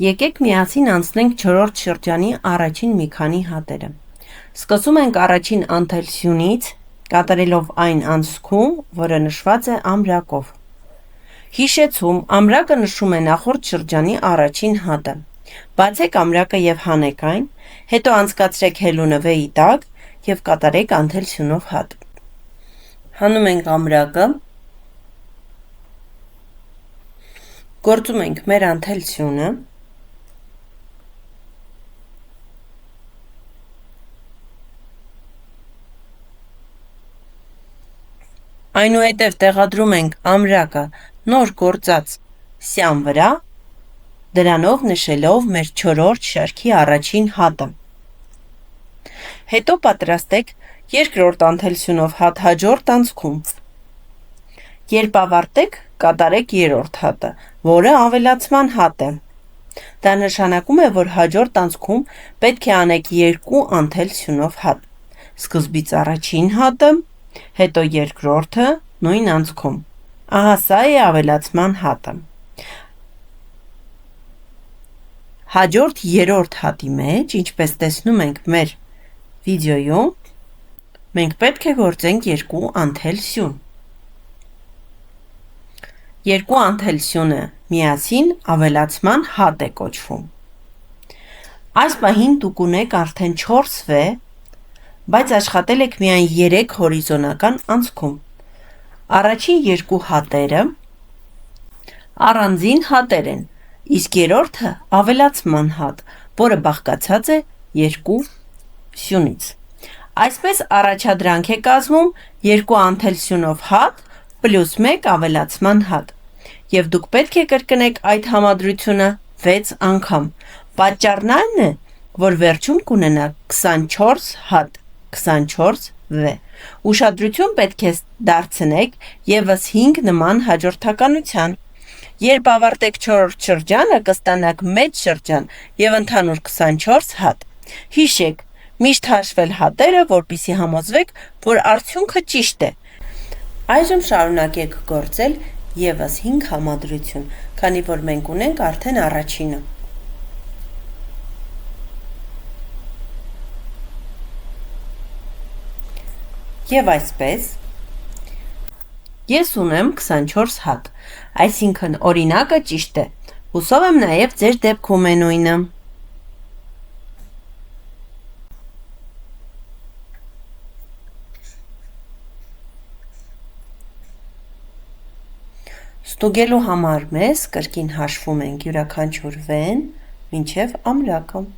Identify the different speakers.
Speaker 1: Եկեք միասին անցնենք 4-րդ շրջանի առաջին մի քանի հատերը։ Սկսում ենք առաջին անթելսյունից, կատարելով այն անցքում, որը նշված է ամրակով։ Հիշեցում, ամրակը նշում է նախորդ շրջանի առաջին հատը։ Բացեք ամրակը և հանեք այն, հետո անցկացրեք հելունվեի տակ և կատարեք անթելսյունով հատ։ Հանում ենք ամրակը, գործում ենք մեր անթելսյունը, այնուհետև տեղադրում ենք ամրակը նոր գործած սյան վրա, դրանով նշելով մեր 4-րդ շարքի առաջին հատը։ Հետո պատրաստեք երկրորդ անթելսյունով հատ հաջորդ անցքում։ Երբ ավարտեք, կատարեք երրորդ հատը, որը ավելացման հատ է։ Դա նշանակում է, որ հաջորդ անցքում պետք է անեք 2 անթելսյունով հատ։ Սկզբից առաջին հատը, հետո երկրորդը նույն անցքում։ Ահա սա է ավելացման հատը։ Հաջորդ երրորդ հատի մեջ, ինչպես տեսնում ենք մեր վիդեոյում, մենք պետք է գործենք 2 անթելսյուն։ 2 անթելսյունը միասին ավելացման հատ է կոչվում։ Այս պահին դուք ունեք արդեն 4 V, բայց աշխատել եք միայն 3 հորիզոնական անցքում։ Առաջին 2 հատերը առանձին հատեր են, իսկ երրորդը ավելացման հատ, որը բաղկացած է 2 սյունից։ Այսպես առաջադրանք է կազմում 2 անթելսյունով հատ պլյուս 1 ավելացման հատ, և դուք պետք է կրկնեք այդ համադրությունը 6 անգամ։ Պատճառն այն է, որ վերջում կունենաք 24 հատ, 24 V։ Ուշադրություն պետք է դարձնեք ևս 5 նման հաջորդականության։ Երբ ավարտեք 4-րդ շրջանը, կստանաք մեծ շրջան և ընդհանուր 24 հատ։ Հիշեք, միշտ հաշվել հատերը, որպեսզի համոզվեք, որ արդյունքը ճիշտ է։ Այժմ շարունակեք գործել ևս 5 համադրություն, քանի որ մենք ունենք արդեն առաջինը։ Եվ այսպես, ես ունեմ 24 հատ, այսինքն օրինակը ճիշտ է, հուսով եմ նաև ձեր դեպքում է նույնը։ Ստուգելու համար մեզ կրկին հաշվում ենք յուրաքանչյուր V-ն մինչև ամրակը։